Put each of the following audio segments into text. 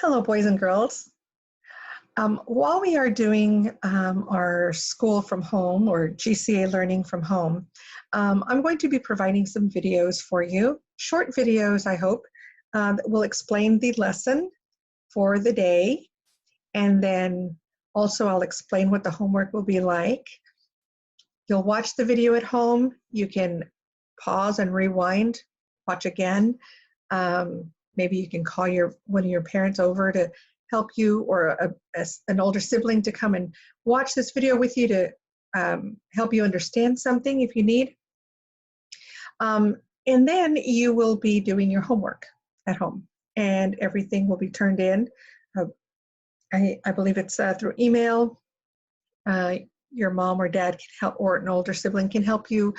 Hello, boys and girls. While we are doing our school from home or GCA learning from home, I'm going to be providing some videos for you, short videos, I hope, that will explain the lesson for the day. And then also I'll explain what the homework will be like. You'll watch the video at home. You can pause and rewind, watch again. Maybe you can call one of your parents over to help you, or an older sibling to come and watch this video with you to help you understand something if you need. And then you will be doing your homework at home, and everything will be turned in. I believe it's through email. Your mom or dad can help, or an older sibling can help you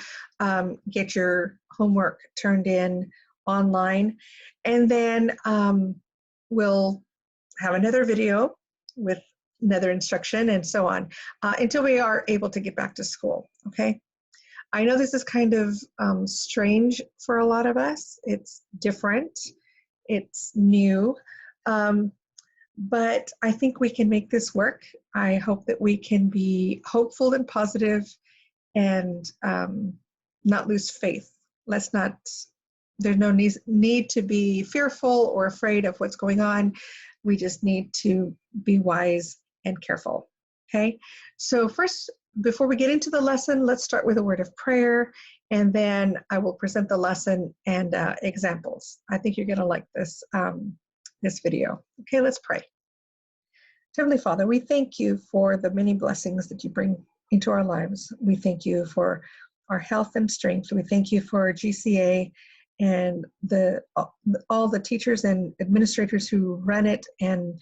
get your homework turned in online. And then we'll have another video with another instruction and so on until we are able to get back to school, okay? I know this is kind of strange for a lot of us. It's different, it's new, but I think we can make this work. I hope that we can be hopeful and positive and not lose faith. There's no need to be fearful or afraid of what's going on. We just need to be wise and careful, okay? So first, before we get into the lesson, let's start with a word of prayer, and then I will present the lesson and examples. I think you're gonna like this, this video. Okay, let's pray. Heavenly Father, we thank you for the many blessings that you bring into our lives. We thank you for our health and strength. We thank you for GCA and all the teachers and administrators who run it and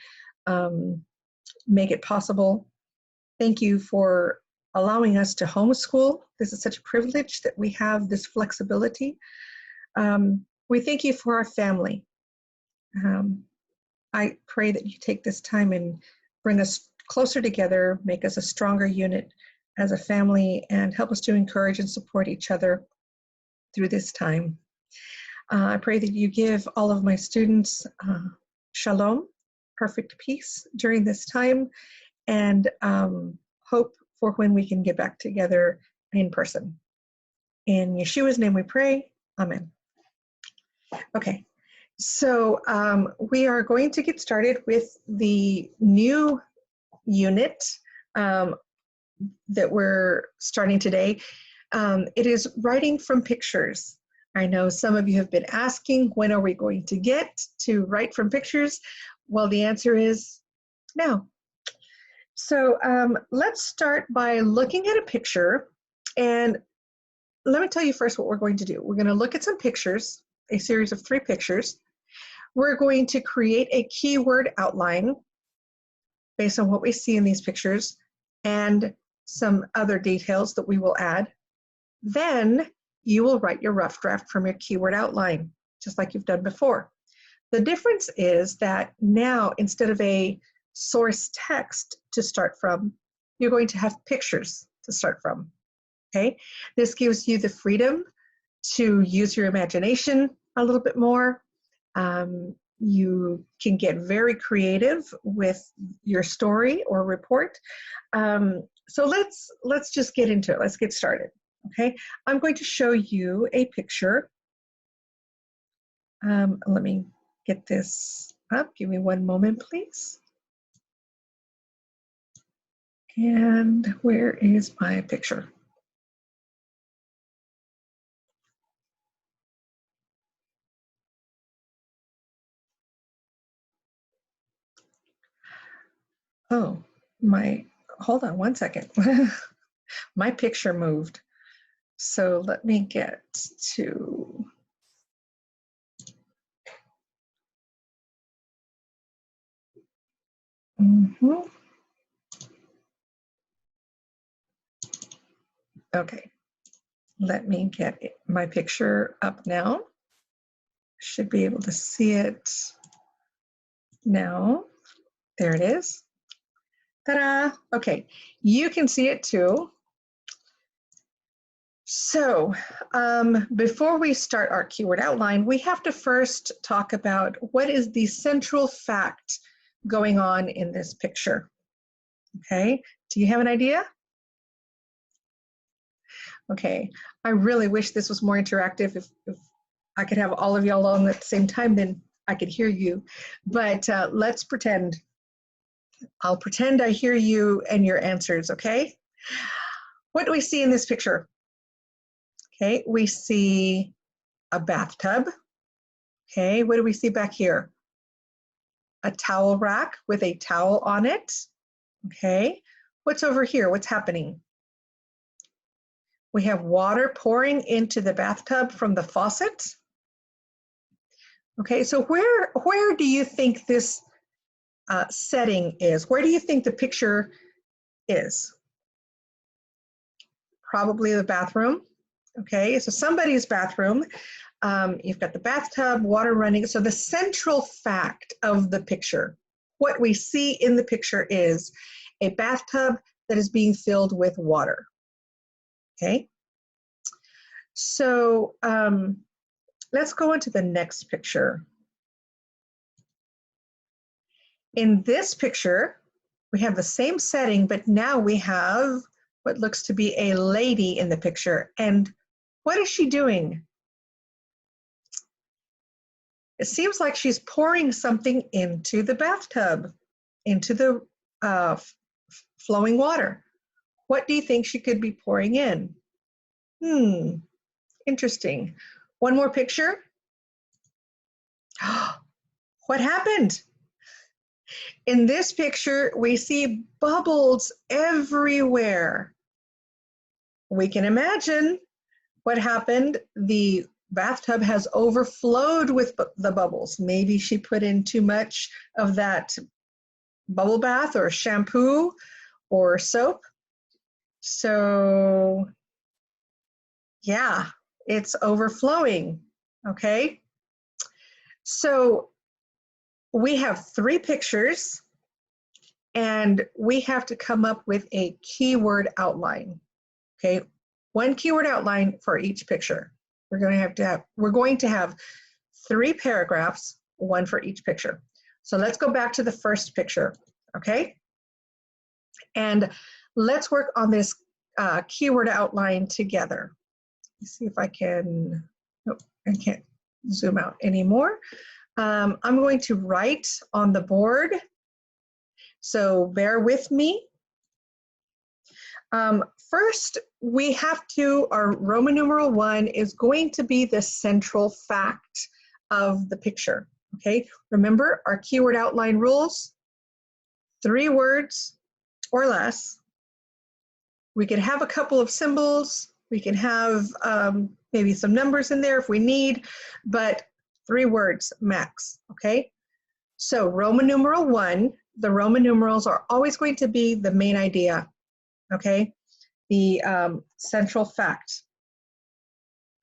make it possible. Thank you for allowing us to homeschool. This is such a privilege that we have this flexibility. We thank you for our family. I pray that you take this time and bring us closer together, make us a stronger unit as a family, and help us to encourage and support each other through this time. I pray that you give all of my students shalom, perfect peace during this time, and hope for when we can get back together in person. In Yeshua's name we pray, amen. Okay, so we are going to get started with the new unit that we're starting today. It is writing from pictures. I know some of you have been asking, when are we going to get to write from pictures? Well, the answer is now. So let's start by looking at a picture, and let me tell you first what we're going to do. We're going to look at some pictures, a series of 3 pictures. We're going to create a keyword outline based on what we see in these pictures and some other details that we will add. Then you will write your rough draft from your keyword outline, just like you've done before. The difference is that now, instead of a source text to start from, you're going to have pictures to start from, okay? This gives you the freedom to use your imagination a little bit more. You can get very creative with your story or report. So let's just get into it. Let's get started. Okay, I'm going to show you a picture. Let me get this up. Give me one moment, please. And where is my picture? Oh, hold on one second. My picture moved. So let me get to, Okay, let me get my picture up now. Should be able to see it now. There it is. Ta-da! Okay, you can see it too. So before we start our keyword outline, we have to first talk about what is the central fact going on in this picture? Okay, do you have an idea? Okay, I really wish this was more interactive. If I could have all of y'all on at the same time, then I could hear you. But let's pretend. I'll pretend I hear you and your answers, okay? What do we see in this picture? Okay, we see a bathtub. Okay, what do we see back here? A towel rack with a towel on it. Okay, what's over here? What's happening? We have water pouring into the bathtub from the faucet. Okay, so where do you think this setting is? Where do you think the picture is? Probably the bathroom. Okay, so somebody's bathroom. You've got the bathtub, water running. So the central fact of the picture, what we see in the picture is a bathtub that is being filled with water. Okay, so let's go into the next picture. In this picture, we have the same setting, but now we have what looks to be a lady in the picture. And what is she doing? It seems like she's pouring something into the bathtub, into the flowing water. What do you think she could be pouring in? Interesting. One more picture. What happened? In this picture, we see bubbles everywhere. We can imagine what happened. The bathtub has overflowed with the bubbles. Maybe she put in too much of that bubble bath or shampoo or soap. So yeah, it's overflowing, okay? So we have 3 pictures and we have to come up with a keyword outline, okay? 1 keyword outline for each picture. We're going to have 3 paragraphs, 1 for each picture. So let's go back to the first picture, okay? And let's work on this keyword outline together. Let's see if I can, nope, I can't zoom out anymore. I'm going to write on the board, so bear with me. First, we have to, our Roman numeral 1 is going to be the central fact of the picture, okay? Remember our keyword outline rules, 3 words or less. We could have a couple of symbols, we can have maybe some numbers in there if we need, but 3 words max, okay? So Roman numeral 1, the Roman numerals are always going to be the main idea, okay? The central fact.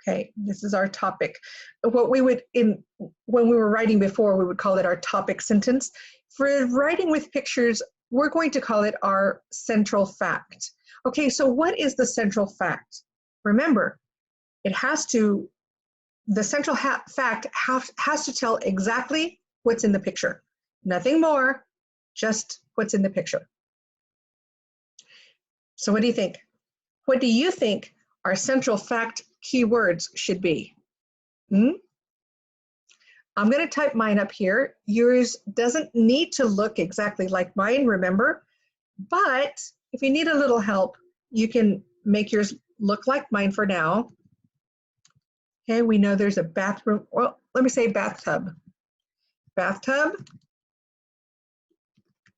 Okay, this is our topic. What we would, when we were writing before, we would call it our topic sentence. For writing with pictures, we're going to call it our central fact. Okay, so what is the central fact? Remember, it has to, the central fact has to tell exactly what's in the picture. Nothing more, just what's in the picture. So what do you think? What do you think our central fact keywords should be? I'm going to type mine up here. Yours doesn't need to look exactly like mine, remember, but if you need a little help, you can make yours look like mine for now. Okay, we know there's a bathroom, well, let me say bathtub. Bathtub,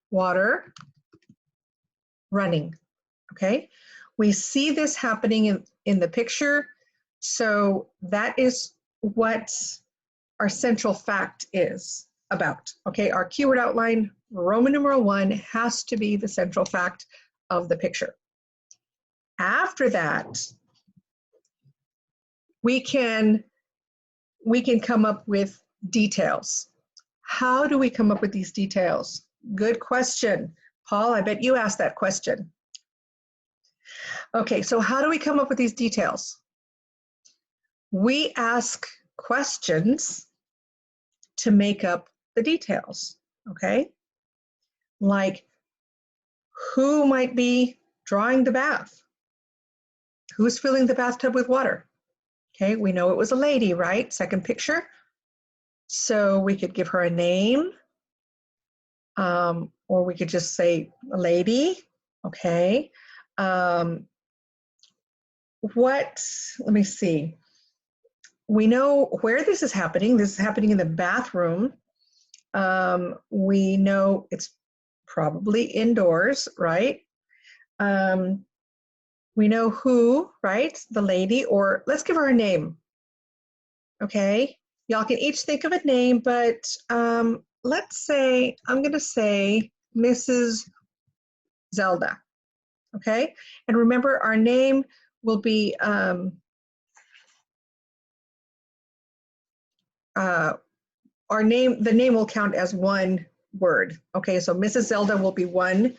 water, running, okay? We see this happening in the picture, so that is what our central fact is about, okay? Our keyword outline, Roman numeral 1, has to be the central fact of the picture. After that, we can come up with details. How do we come up with these details? Good question. Paul, I bet you asked that question. Okay, so how do we come up with these details? We ask questions to make up the details, okay? Like, who might be drawing the bath? Who's filling the bathtub with water? Okay, we know it was a lady, right? Second picture. So we could give her a name, or we could just say a lady. Okay. Let me see. We know where this is happening. This is happening in the bathroom. We know it's probably indoors, right? We know who, right? The lady, or let's give her a name. Okay. Y'all can each think of a name, but let's say, I'm going to say Mrs. Zelda. Okay. And remember, our name will be the name will count as one word. Okay, so Mrs. Zelda will be one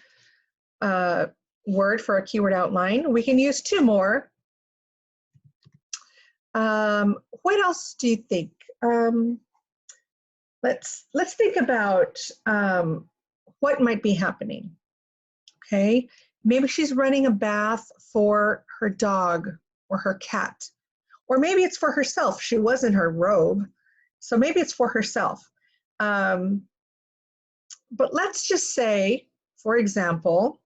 word for a keyword outline. We can use two more. What else do you think? Let's think about what might be happening. Okay, maybe she's running a bath for her dog or her cat, or maybe it's for herself. She was in her robe, so maybe it's for herself. But let's just say, for example,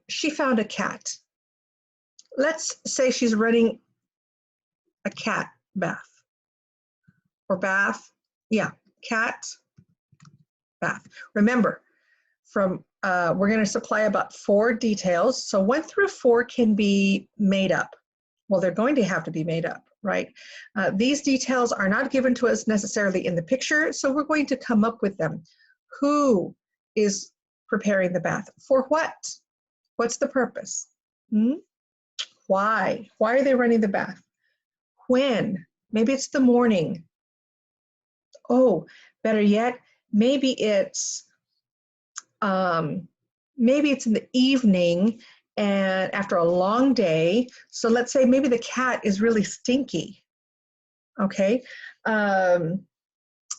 she found a cat. Let's say she's running a cat bath or bath. Yeah, cat bath. Remember, we're going to supply about 4 details. So 1 through 4 can be made up. Well, they're going to have to be made up, right? These details are not given to us necessarily in the picture, so we're going to come up with them. Who is preparing the bath? For what? What's the purpose? Why? Why are they running the bath? When? Maybe it's the morning. Oh, better yet, maybe it's in the evening and after a long day. So let's say maybe the cat is really stinky. Okay.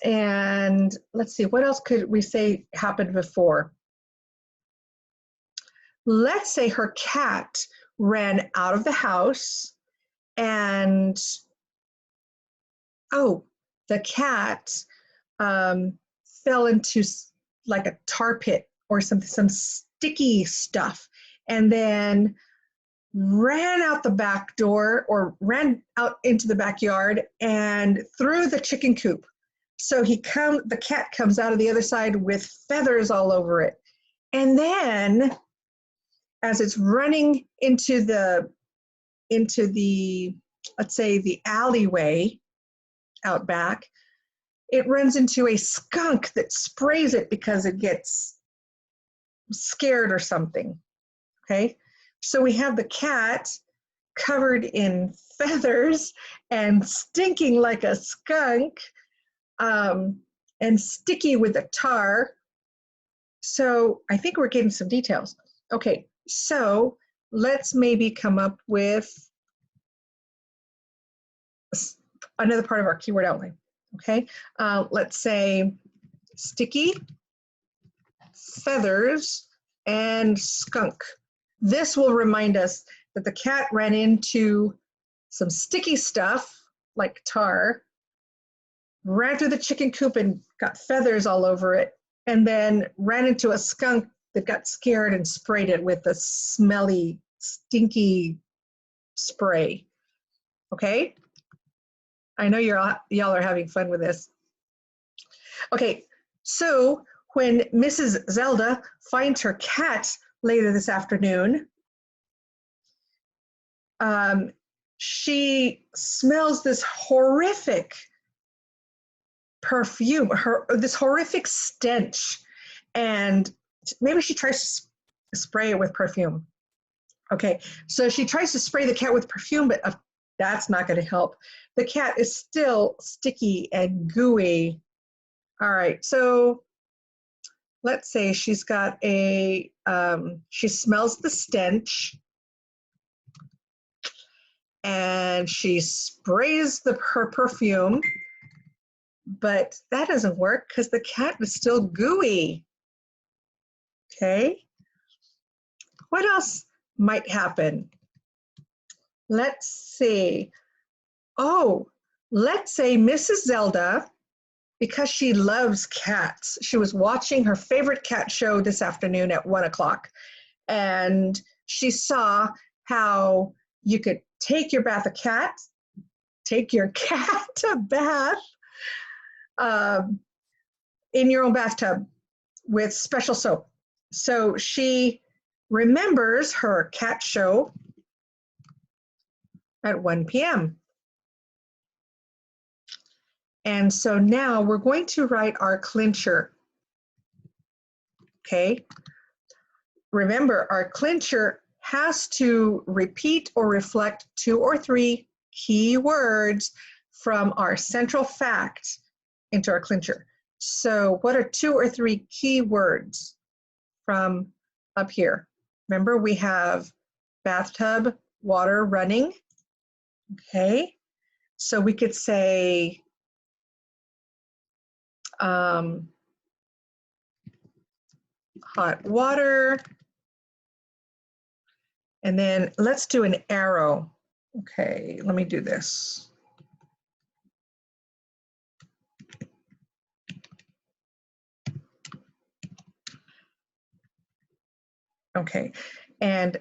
And let's see, what else could we say happened before? Let's say her cat ran out of the house and, the cat fell into like a tar pit or some sticky stuff, and then ran out the back door or ran out into the backyard and through the chicken coop. So the cat comes out of the other side with feathers all over it. And then as it's running into the, let's say the alleyway out back, it runs into a skunk that sprays it because it gets scared or something. Okay, so we have the cat covered in feathers and stinking like a skunk, and sticky with the tar. So I think we're getting some details. Okay, so let's maybe come up with another part of our keyword outline. Okay, let's say sticky, feathers, and skunk. This will remind us that the cat ran into some sticky stuff like tar, ran through the chicken coop and got feathers all over it, and then ran into a skunk that got scared and sprayed it with a smelly, stinky spray. Okay? I know y'all are having fun with this. Okay, so when Mrs. Zelda finds her cat later this afternoon, she smells this horrific perfume, this horrific stench, and maybe she tries to spray it with perfume. Okay, so she tries to spray the cat with perfume, but that's not going to help. The cat is still sticky and gooey. All right, so let's say she's got she smells the stench and she sprays her perfume, but that doesn't work because the cat is still gooey. Okay, what else might happen? Let's see. Oh, let's say Mrs. Zelda, because she loves cats, she was watching her favorite cat show this afternoon at 1 o'clock, and she saw how you could take your cat a bath in your own bathtub with special soap. So she remembers her cat show at 1 p.m. And so now we're going to write our clincher. Okay. Remember, our clincher has to repeat or reflect 2 or 3 key words from our central fact into our clincher. So what are 2 or 3 key words from up here? Remember, we have bathtub, water, running. Okay, so we could say hot water, and then let's do an arrow. Okay, let me do this. Okay, and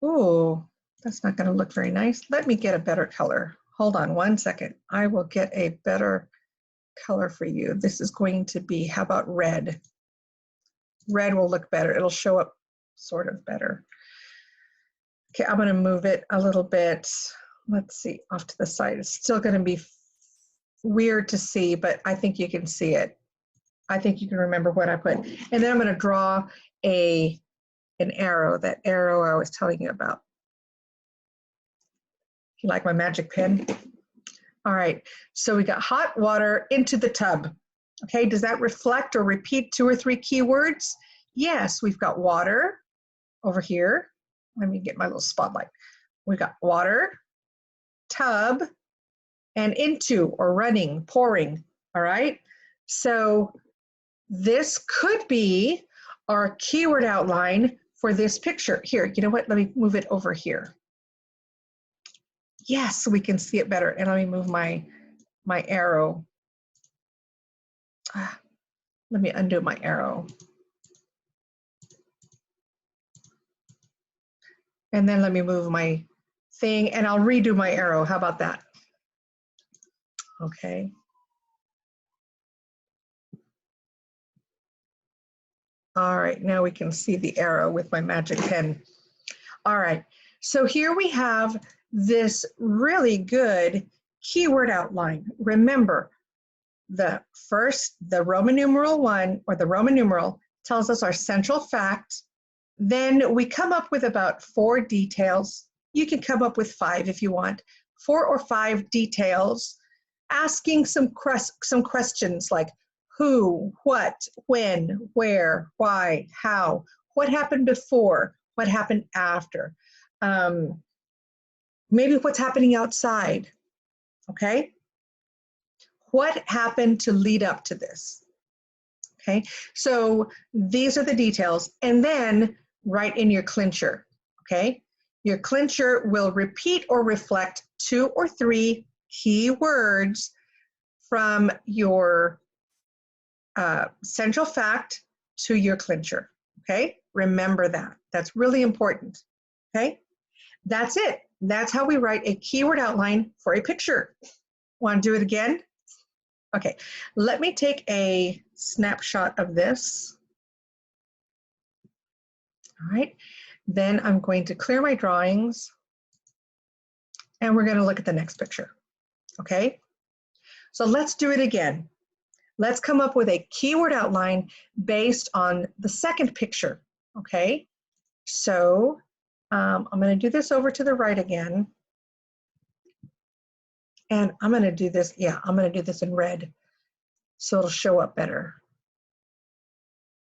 ooh, that's not going to look very nice. Let me get a better color. Hold on 1 second. I will get a better color for you. This is going to be, how about red? Red will look better. It'll show up sort of better. Okay, I'm going to move it a little bit. Let's see, off to the side. It's still going to be weird to see, but I think you can see it. I think you can remember what I put. And then I'm going to draw an arrow, that arrow I was telling you about. You like my magic pen? All right, so we got hot water into the tub. Okay, does that reflect or repeat 2 or 3 keywords? Yes, we've got water over here. Let me get my little spotlight. We've got water, tub, and into or running, pouring, all right? So this could be our keyword outline for this picture. Here, you know what? Let me move it over here. Yes, we can see it better. And let me move my arrow. Let me undo my arrow. And then let me move my thing and I'll redo my arrow. How about that? Okay. All right, now we can see the arrow with my magic pen. All right, so here we have this really good keyword outline. Remember, the Roman numeral 1 or the Roman numeral tells us our central fact. Then we come up with about 4 details. You can come up with 5 if you want. 4 or 5 details, asking some questions like who, what, when, where, why, how, what happened before, what happened after, maybe what's happening outside, okay? What happened to lead up to this? Okay, so these are the details, and then write in your clincher, okay? Your clincher will repeat or reflect 2 or 3 key words from your central fact to your clincher, okay? Remember that. That's really important, okay? That's it. That's how we write a keyword outline for a picture. Want to do it again? Okay, let me take a snapshot of this. All right, then I'm going to clear my drawings and we're going to look at the next picture, okay? So let's do it again. Let's come up with a keyword outline based on the second picture, okay? So I'm going to do this over to the right again. And I'm going to do this, yeah, I'm going to do this in red so it'll show up better.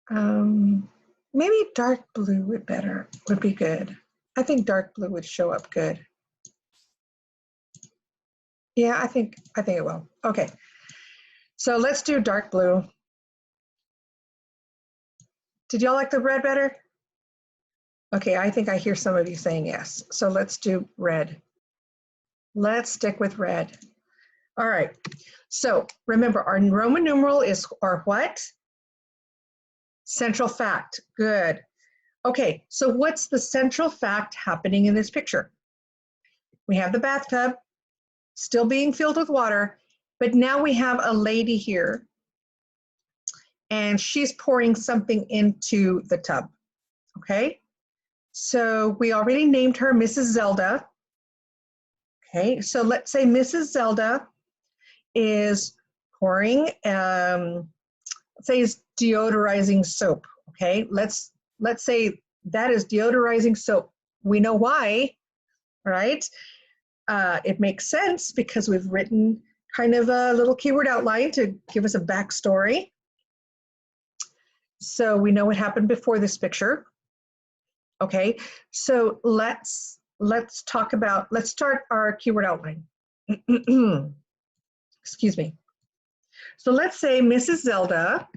Maybe dark blue would be good. I think dark blue would show up good. Yeah, I think it will. Okay. So let's do dark blue. Did y'all like the red better? Okay, I think I hear some of you saying yes. So let's do red. Let's stick with red. All right. So remember, our Roman numeral is our what? Central fact. Good. Okay, so what's the central fact happening in this picture? We have the bathtub still being filled with water, but now we have a lady here and she's pouring something into the tub. Okay, so we already named her Mrs. Zelda. Okay, so let's say Mrs. Zelda is pouring, say it's deodorizing soap. Okay, let's say that is deodorizing soap. We know why, right? It makes sense because we've written kind of a little keyword outline to give us a backstory. So we know what happened before this picture. Okay, so let's start our keyword outline. Excuse me. So let's say Mrs. Zelda,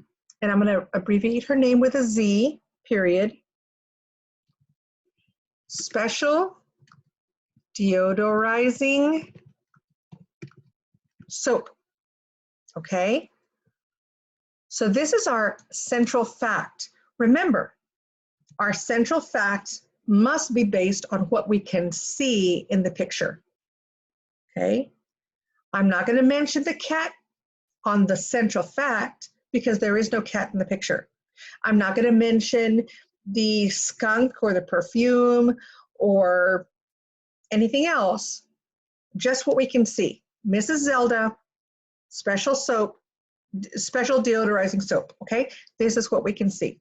and I'm going to abbreviate her name with a Z, period. Special deodorizing soap. Okay? So this is our central fact. Remember, our central fact must be based on what we can see in the picture. Okay? I'm not going to mention the cat on the central fact because there is no cat in the picture. I'm not going to mention the skunk or the perfume or anything else, just what we can see. Mrs. Zelda, special soap, special deodorizing soap, okay? This is what we can see.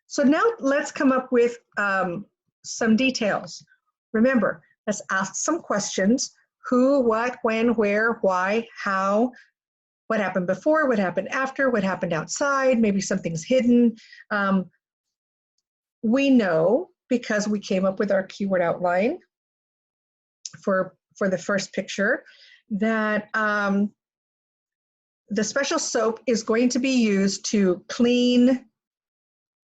So now let's come up with some details. Remember, let's ask some questions. Who, what, when, where, why, how, what happened before, what happened after, what happened outside, maybe something's hidden. We know because we came up with our keyword outline for the first picture that the special soap is going to be used to clean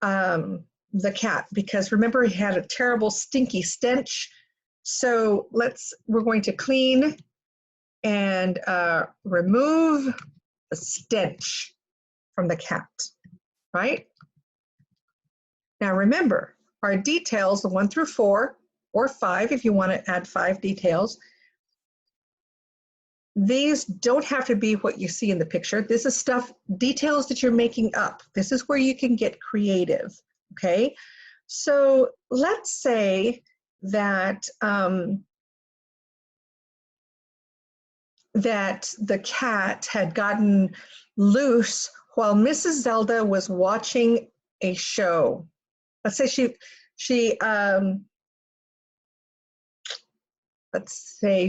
the cat, because remember he had a terrible stinky stench. So we're going to clean and remove the stench from the cat, right? Now remember, our details, the 1 through 4, or 5 if you want to add 5 details, these don't have to be what you see in the picture. This is details that you're making up. This is where you can get creative, okay? So let's say that that the cat had gotten loose while Mrs. Zelda was watching a show. Let's say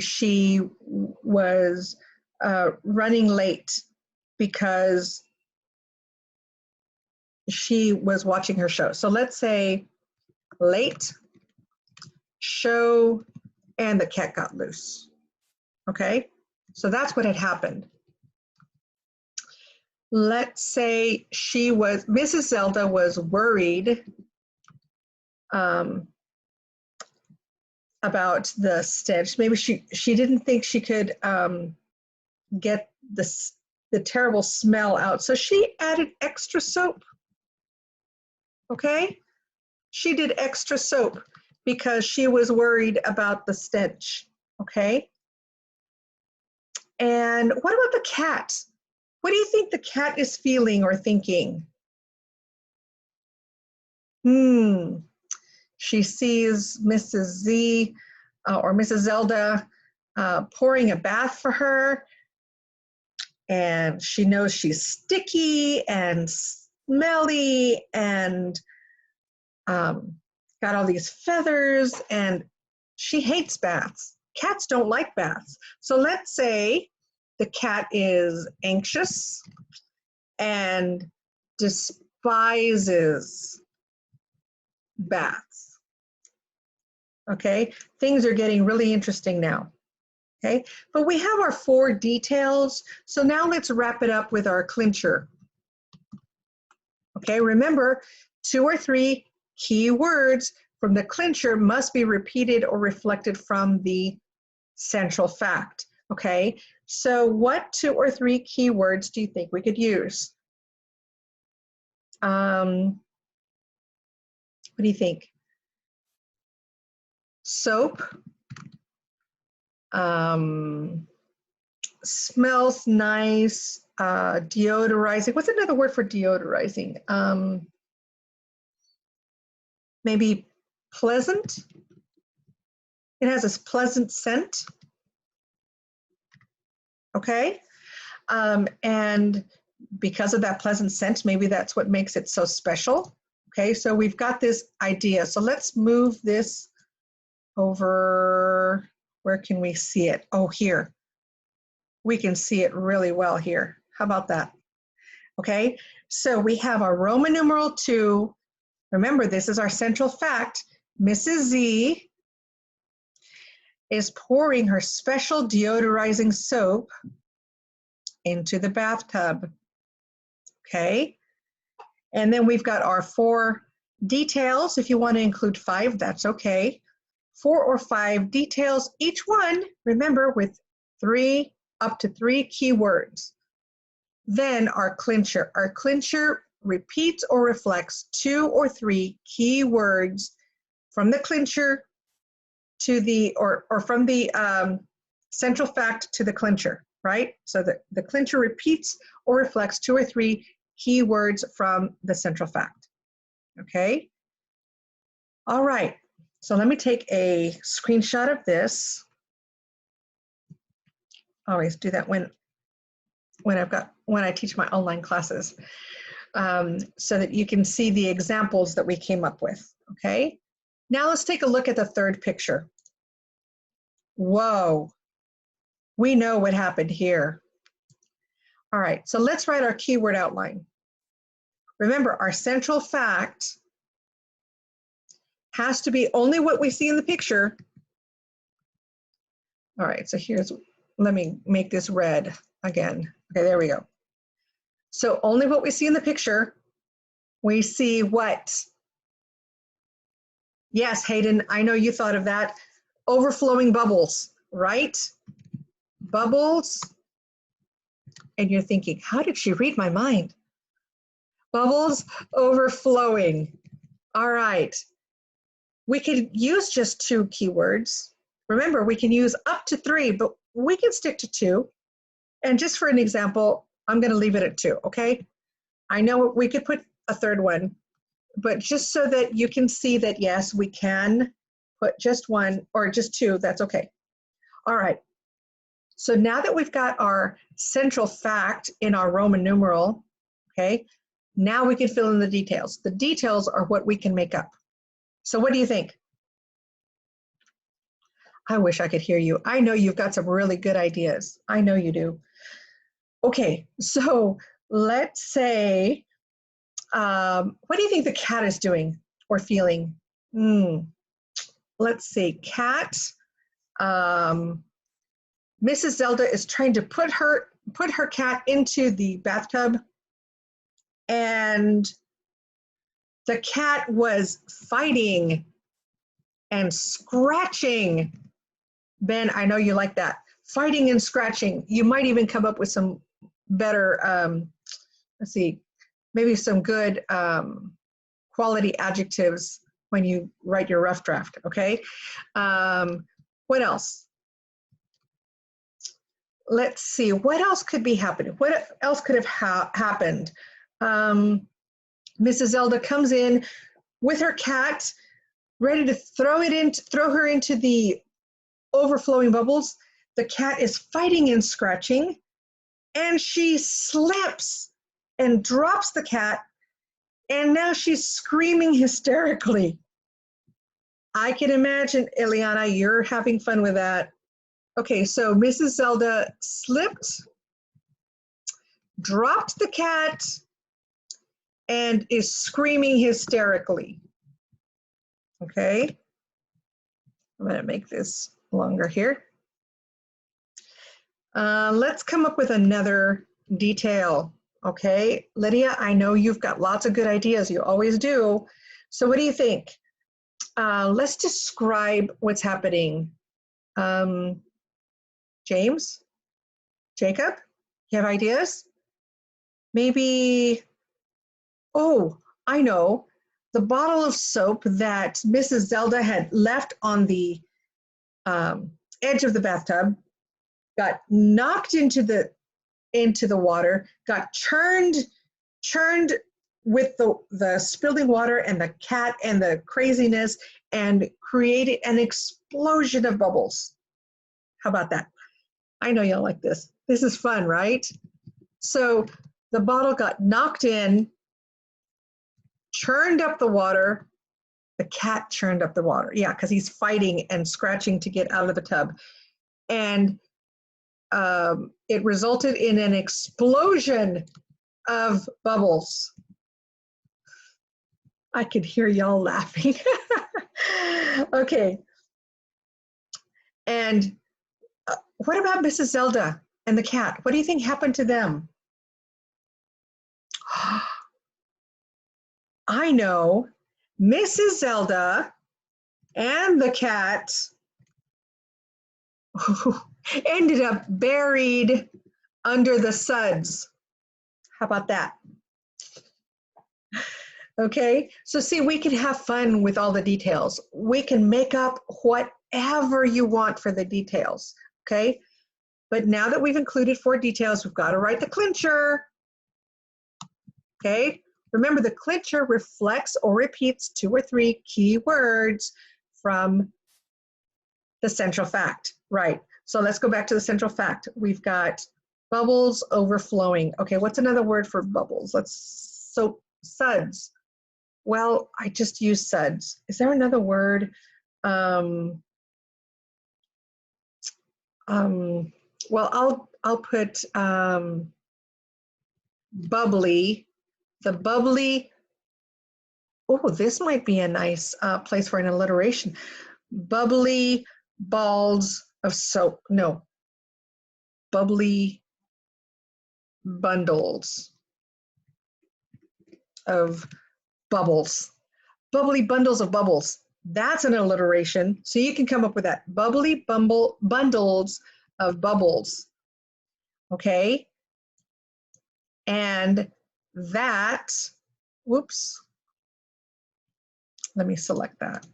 she was running late because she was watching her show. So let's say late, show, and the cat got loose. Okay, so that's what had happened. Let's say Mrs. Zelda was worried about the stench. Maybe she didn't think she could get the terrible smell out, so she added extra soap. Okay, she did extra soap because she was worried about the stench. Okay, and what about the cat? What do you think the cat is feeling or thinking? She sees Mrs. Z or Mrs. Zelda pouring a bath for her, and she knows she's sticky and smelly and got all these feathers, and she hates baths. Cats don't like baths. So let's say the cat is anxious and despises baths. Okay, things are getting really interesting now. Okay, but we have our 4 details. So now let's wrap it up with our clincher. Okay, remember 2 or 3 key words from the clincher must be repeated or reflected from the central fact. Okay, so what 2 or 3 key words do you think we could use? What do you think? Soap, smells nice, deodorizing. What's another word for deodorizing? Maybe pleasant. It has this pleasant scent. Okay. And because of that pleasant scent, maybe that's what makes it so special. Okay, so we've got this idea. So let's move this over. Where can we see it? Oh, here. We can see it really well here. How about that? Okay, so we have our Roman numeral 2. Remember, this is our central fact. Mrs. Z is pouring her special deodorizing soap into the bathtub. Okay, and then we've got our 4 details. If you want to include 5, that's okay. 4 or 5 details, each one, remember, with 3 up to 3 keywords. Then our clincher. Our clincher repeats or reflects 2 or 3 keywords from the clincher to the, or from the central fact to the clincher, right? So the clincher repeats or reflects 2 or 3 keywords from the central fact, okay? All right, so let me take a screenshot of this. I always do that when I teach my online classes, so that you can see the examples that we came up with, okay? Now let's take a look at the 3rd picture. Whoa, we know what happened here. All right, so let's write our keyword outline. Remember, our central fact has to be only what we see in the picture. All right, so let me make this red again. Okay, there we go. So only what we see in the picture. We see what? Yes, Hayden, I know you thought of that. Overflowing bubbles, right? Bubbles. And you're thinking, how did she read my mind? Bubbles overflowing. All right. We could use just 2 keywords. Remember, we can use up to 3, but we can stick to 2. And just for an example, I'm going to leave it at 2, okay? I know we could put a 3rd one, but just so that you can see that, yes, we can put just 1 or just 2, that's okay. All right. So now that we've got our central fact in our Roman numeral, okay, now we can fill in the details. The details are what we can make up. So what do you think? I wish I could hear you. I know you've got some really good ideas. I know you do. Okay, so let's say, what do you think the cat is doing or feeling? Let's see, cat. Mrs. Zelda is trying to put her cat into the bathtub, and the cat was fighting and scratching. Ben, I know you like that. Fighting and scratching. You might even come up with some better, let's see, maybe some good quality adjectives when you write your rough draft, okay? What else? Let's see, what else could be happening? What else could have happened? Mrs. Zelda comes in with her cat, ready to throw her into the overflowing bubbles. The cat is fighting and scratching, and she slips and drops the cat, and now she's screaming hysterically. I can imagine, Eliana, you're having fun with that. Okay, so Mrs. Zelda slipped, dropped the cat, and is screaming hysterically. Okay, I'm gonna make this longer here. Let's come up with another detail. Okay, Lydia, I know you've got lots of good ideas. You always do. So what do you think? Let's describe what's happening. James, Jacob, you have ideas? Maybe, oh, I know. The bottle of soap that Mrs. Zelda had left on the edge of the bathtub got knocked into the water, got churned with the spilling water and the cat and the craziness, and created an explosion of bubbles. How about that? I know you'll like this. This is fun, right? So the bottle got knocked in, churned up the water. The cat churned up the water. Yeah, because he's fighting and scratching to get out of the tub. And it resulted in an explosion of bubbles. I could hear y'all laughing. Okay. And what about Mrs. Zelda and the cat? What do you think happened to them? I know. Mrs. Zelda and the cat ended up buried under the suds. How about that? Okay, so see, we can have fun with all the details. We can make up whatever you want for the details, okay? But now that we've included 4 details, we've got to write the clincher, okay? Remember, the clincher reflects or repeats 2 or 3 key words from the central fact, right? So let's go back to the central fact. We've got bubbles overflowing. Okay, what's another word for bubbles? Suds. Well, I just used suds. Is there another word? Well, I'll put bubbly. The bubbly. Oh, this might be a nice place for an alliteration. Bubbly balls of soap. No. Bubbly bundles of bubbles. Bubbly bundles of bubbles. That's an alliteration. So you can come up with that. Bubbly bundles of bubbles. Okay? And that, whoops. Let me select that.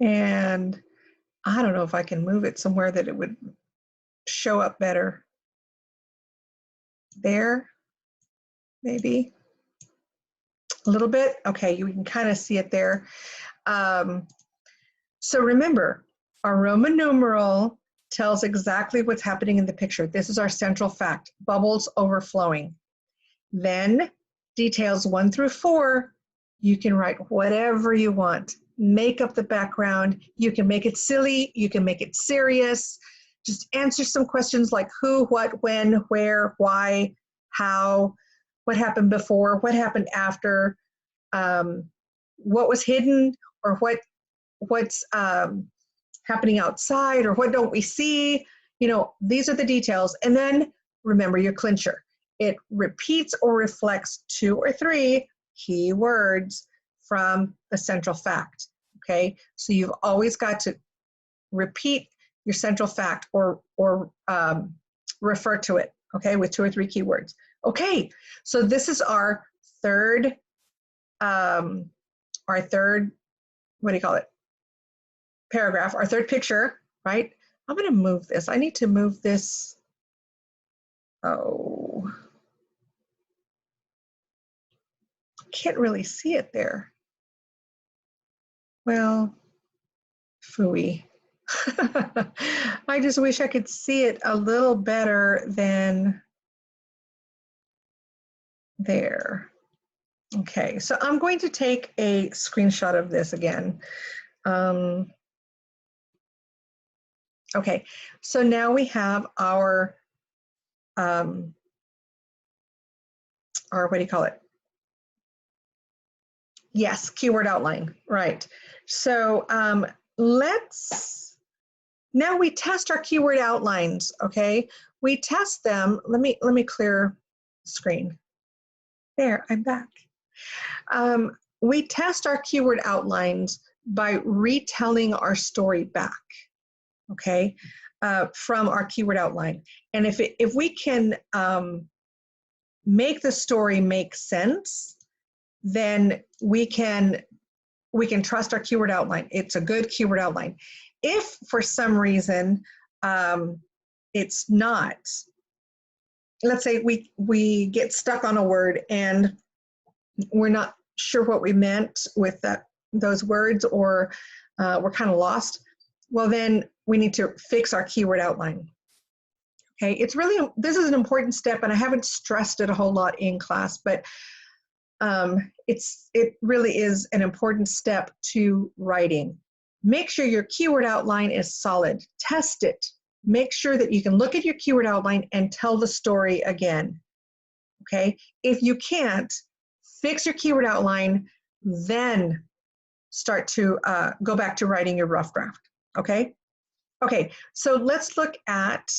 And I don't know if I can move it somewhere that it would show up better. There, maybe. A little bit. Okay, you can kind of see it there. So remember, our Roman numeral tells exactly what's happening in the picture. This is our central fact, bubbles overflowing. Then details 1 through 4, you can write whatever you want. Make up the background. You can make it silly. You can make it serious. Just answer some questions like who, what, when, where, why, how, what happened before, what happened after, what was hidden, or what's happening outside, or what don't we see. You know, these are the details. And then remember your clincher. It repeats or reflects 2 or 3 key words from the central fact, okay? So you've always got to repeat your central fact or refer to it, okay, with 2 or 3 keywords. Okay, so this is our third, what do you call it? Paragraph, our third picture, right? I'm gonna move this. I need to move this. Oh, can't really see it there. Well, phooey. I just wish I could see it a little better than there. Okay, so I'm going to take a screenshot of this again. Okay, so now we have our what do you call it? Yes, keyword outline, right. So let's Now we test our keyword outlines, okay? We test them. Let me clear the screen. There, I'm back. We test our keyword outlines by retelling our story back, okay, from our keyword outline. And if we can make the story make sense, then we can trust our keyword outline. It's a good keyword outline. If for some reason it's not, let's say we get stuck on a word and we're not sure what we meant with those words, or we're kind of lost, well, then we need to fix our keyword outline. Okay, this is an important step, and I haven't stressed it a whole lot in class, but it really is an important step to writing. Make sure your keyword outline is solid. Test it. Make sure that you can look at your keyword outline and tell the story again. Okay, if you can't, fix your keyword outline, then start to go back to writing your rough draft. Okay? Okay, so let's look at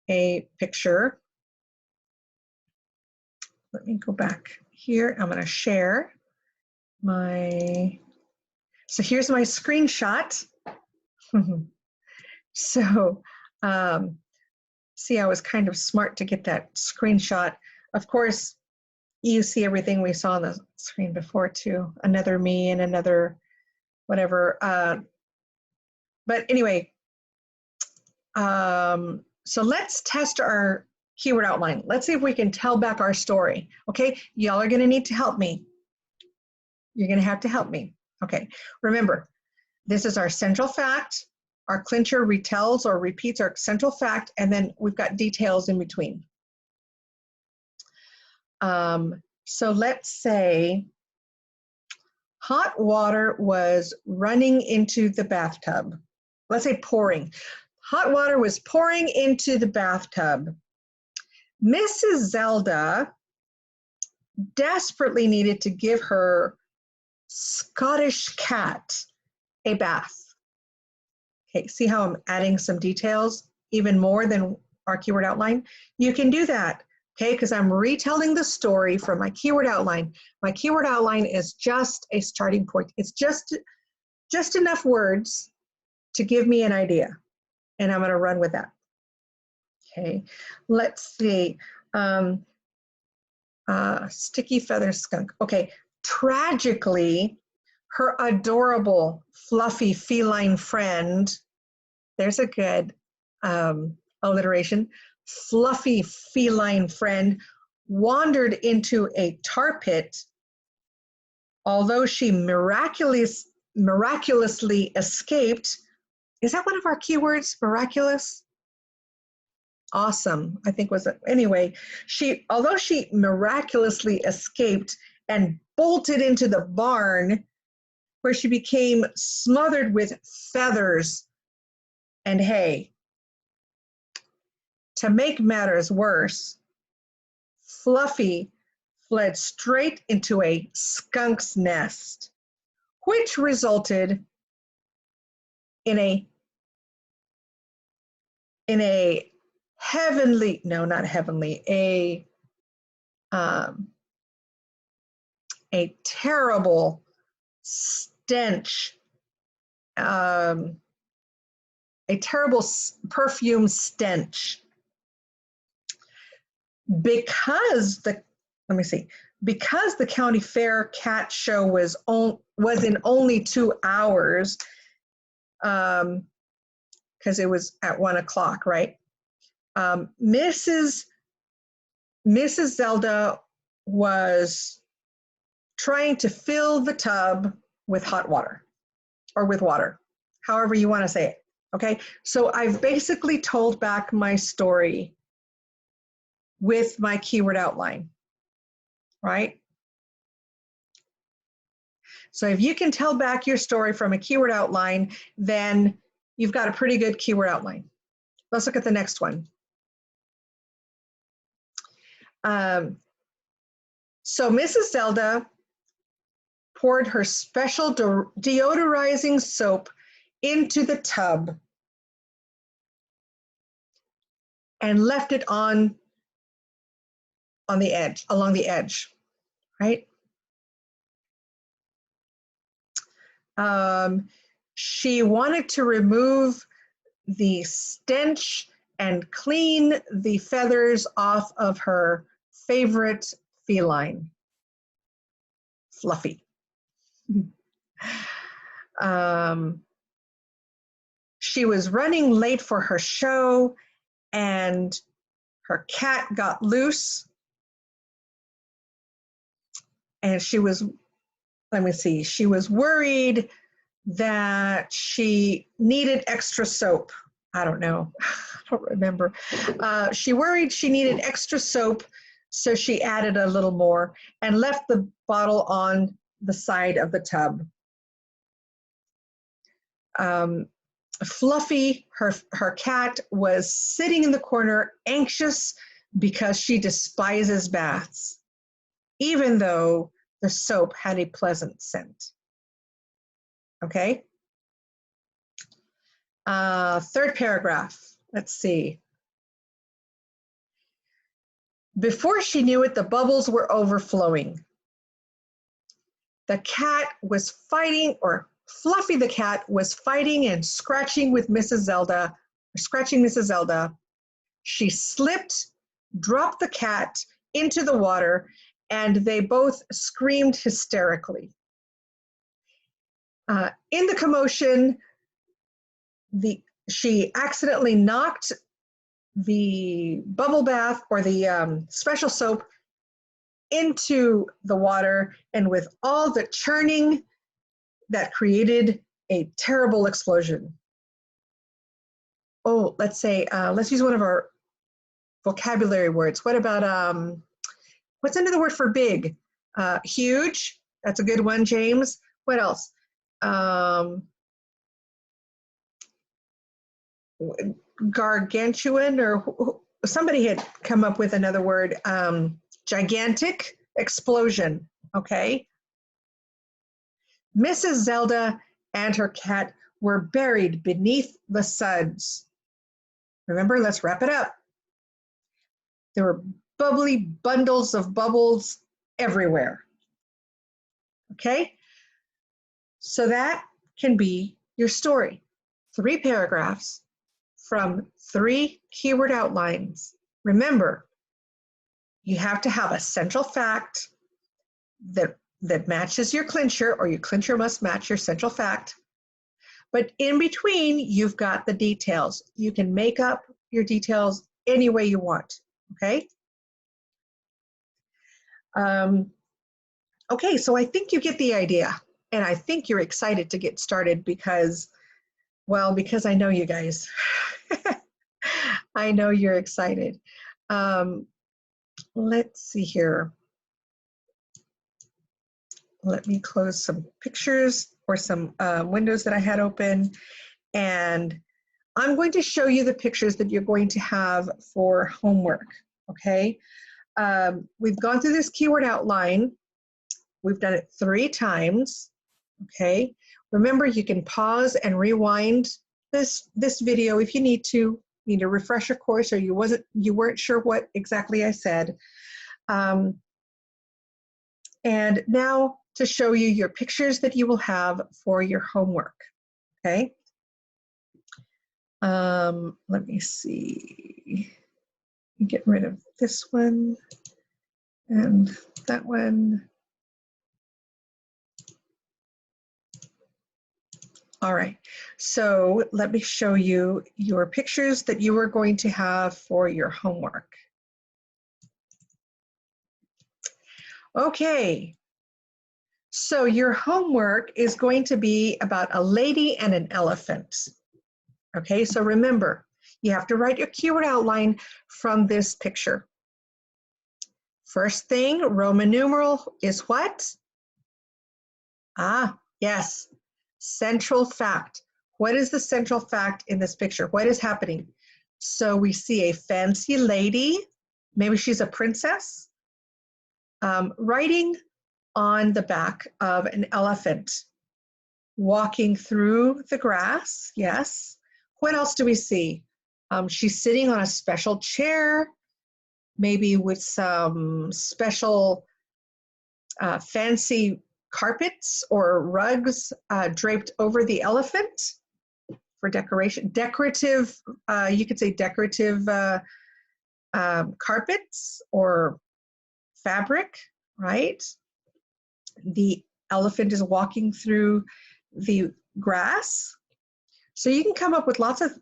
a picture. Let me go back here. I'm going to share so here's my screenshot. So see, I was kind of smart to get that screenshot. Of course, you see everything we saw on the screen before too. Another me and another whatever. But anyway, so let's test our keyword outline. Let's see if we can tell back our story. Okay, y'all are gonna need to help me. You're gonna have to help me. Okay, remember, this is our central fact. Our clincher retells or repeats our central fact, and then we've got details in between. So let's say hot water was running into the bathtub. Let's say pouring. Hot water was pouring into the bathtub. Mrs. Zelda desperately needed to give her Scottish cat a bath. Okay, see how I'm adding some details, even more than our keyword outline? You can do that. Okay, because I'm retelling the story from my keyword outline. My keyword outline is just a starting point. It's just enough words to give me an idea, and I'm going to run with that. Okay, let's see. Sticky feather skunk. Okay, tragically, her adorable, fluffy feline friend, there's a good alliteration, fluffy feline friend wandered into a tar pit. Although she miraculously escaped. Is that one of our keywords, miraculous? Awesome, I think was it. Anyway, although she miraculously escaped and bolted into the barn, where she became smothered with feathers and hay. To make matters worse, Fluffy fled straight into a skunk's nest, which resulted in a heavenly, no, not heavenly, a terrible stench, a terrible perfume stench, because the county fair cat show was in only 2 hours, because it was at 1 o'clock, right? Mrs. Zelda was trying to fill the tub with hot water, or with water, however you want to say it. Okay, so I've basically told back my story with my keyword outline, right? So if you can tell back your story from a keyword outline, then you've got a pretty good keyword outline. Let's look at the next one. So Mrs. Zelda poured her special deodorizing soap into the tub and left it on the edge, along the edge, right? She wanted to remove the stench and clean the feathers off of her favorite feline, Fluffy. She was running late for her show, and her cat got loose, and she was, let me see, she was worried that she needed extra soap. I don't know. I don't remember. She worried she needed extra soap, so she added a little more and left the bottle on the side of the tub. Fluffy, her cat, was sitting in the corner, anxious because she despises baths, even though the soap had a pleasant scent. Okay? Third paragraph. Let's see. Before she knew it, the bubbles were overflowing. The cat was fighting, or Fluffy the cat was fighting and scratching with Mrs. Zelda, scratching Mrs. Zelda. She slipped, dropped the cat into the water, and they both screamed hysterically. In the commotion, she accidentally knocked the bubble bath, or the special soap, into the water, and with all the churning, that created a terrible explosion. Oh, let's say, let's use one of our vocabulary words. What about, what's under the word for big? Huge. That's a good one, James. What else? Gargantuan, or somebody had come up with another word. Gigantic explosion. Okay. Mrs. Zelda and her cat were buried beneath the suds. Remember, let's wrap it up. There were bubbly bundles of bubbles everywhere. Okay? So that can be your story. 3 paragraphs from 3 keyword outlines. Remember, you have to have a central fact that matches your clincher, or your clincher must match your central fact. But in between, you've got the details. You can make up your details any way you want, okay? Okay, so I think you get the idea, and I think you're excited to get started because, well, because I know you guys. I know you're excited. Let's see here. Let me close some pictures or some windows that I had open, and I'm going to show you the pictures that you're going to have for homework, okay? We've gone through this keyword outline. We've done it 3 times, okay? Remember, you can pause and rewind this video if you need to refresh your course, or you weren't sure what exactly I said. And now to show you your pictures that you will have for your homework, okay? Let me see. Get rid of this one and that one. All right, so let me show you your pictures that you are going to have for your homework. Okay, so your homework is going to be about a lady and an elephant. Okay, so remember, you have to write your keyword outline from this picture. First thing, Roman numeral is what? Ah, yes, central fact. What is the central fact in this picture? What is happening? So we see a fancy lady, maybe she's a princess, riding on the back of an elephant, walking through the grass, yes. What else do we see? She's sitting on a special chair, maybe with some special fancy carpets or rugs draped over the elephant for decoration. Decorative, you could say decorative carpets or fabric, right? The elephant is walking through the grass. So you can come up with lots of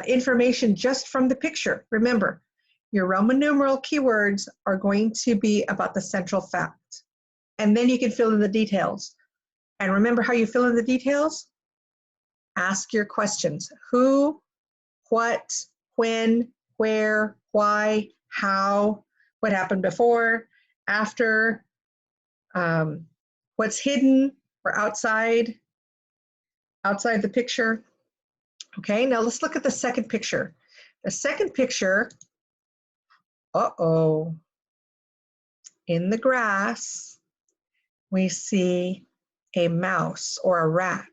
information just from the picture. Remember, your Roman numeral keywords are going to be about the central fact. And then you can fill in the details. And remember how you fill in the details? Ask your questions. Who, what, when, where, why, how, what happened before, after, what's hidden or outside the picture. Okay, now let's look at the second picture. The second picture, in the grass, we see a mouse or a rat.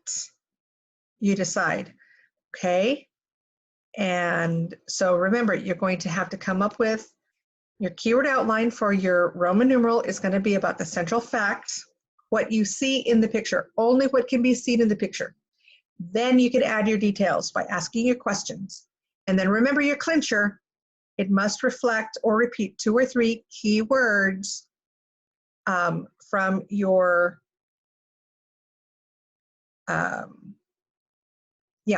You decide, okay? And so remember, you're going to have to come up with your keyword outline for your Roman numeral is going to be about the central fact, what you see in the picture, only what can be seen in the picture. Then you can add your details by asking your questions. And then remember your clincher, it must reflect or repeat 2 or 3 keywords from your,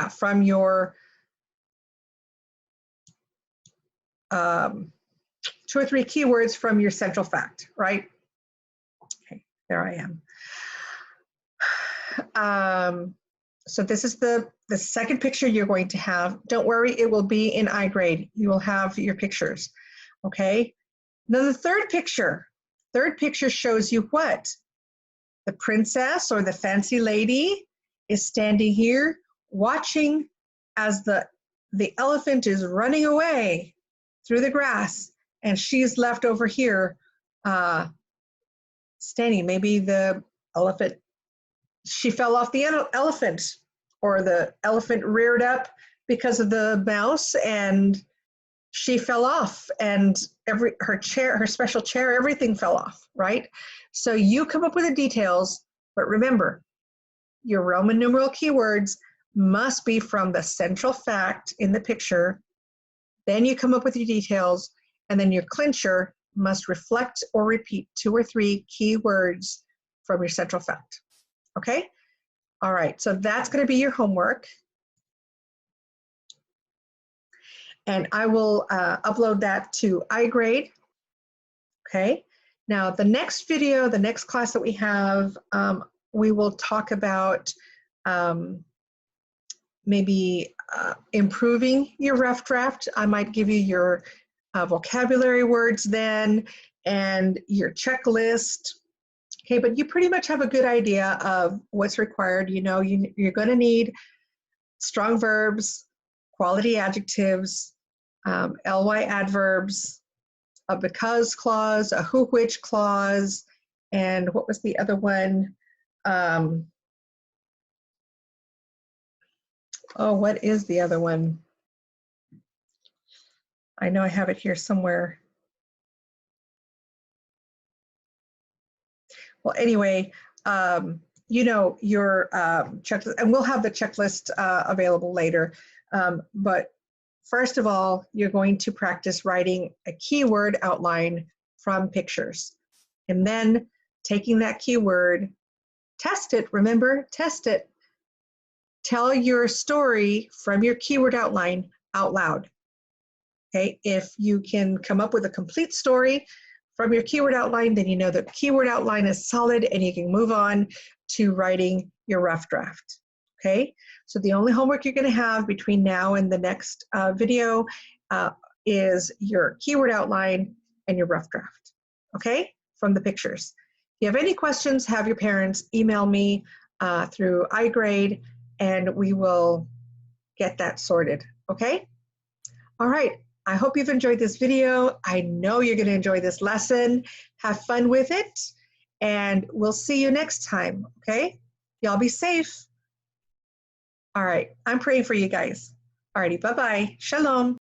from your 2 or 3 keywords from your central fact, right? Okay, there I am. So this is the second picture you're going to have. Don't worry, it will be in iGrade. You will have your pictures, okay? Now the third picture shows you what? The princess or the fancy lady is standing here watching as the elephant is running away through the grass, and she's left over here standing. Maybe the elephant, she fell off the elephant, or the elephant reared up because of the mouse and she fell off, and her special chair, everything fell off, right? So you come up with the details, but remember, your Roman numeral keywords must be from the central fact in the picture. Then you come up with your details, and then your clincher must reflect or repeat 2 or 3 keywords from your central fact. Okay? All right, so that's going to be your homework. And I will upload that to iGrade. Okay? Now, the next video, the next class that we have, we will talk about maybe improving your rough draft. I might give you your vocabulary words then and your checklist. Okay, but you pretty much have a good idea of what's required. You know, you're going to need strong verbs, quality adjectives, ly adverbs, a because clause, a who which clause, and what was the other one? What is the other one? I know I have it here somewhere. Well, anyway, you know, your checklist, and we'll have the checklist available later. But first of all, you're going to practice writing a keyword outline from pictures. And then taking that keyword, test it, remember, test it. Tell your story from your keyword outline out loud. Okay, if you can come up with a complete story from your keyword outline, then you know the keyword outline is solid and you can move on to writing your rough draft. Okay, so the only homework you're going to have between now and the next video is your keyword outline and your rough draft, okay, from the pictures. If you have any questions, have your parents email me through iGrade and we will get that sorted, okay? All right. I hope you've enjoyed this video. I know you're going to enjoy this lesson. Have fun with it, and we'll see you next time, okay? Y'all be safe. All right. I'm praying for you guys. All righty. Bye-bye. Shalom.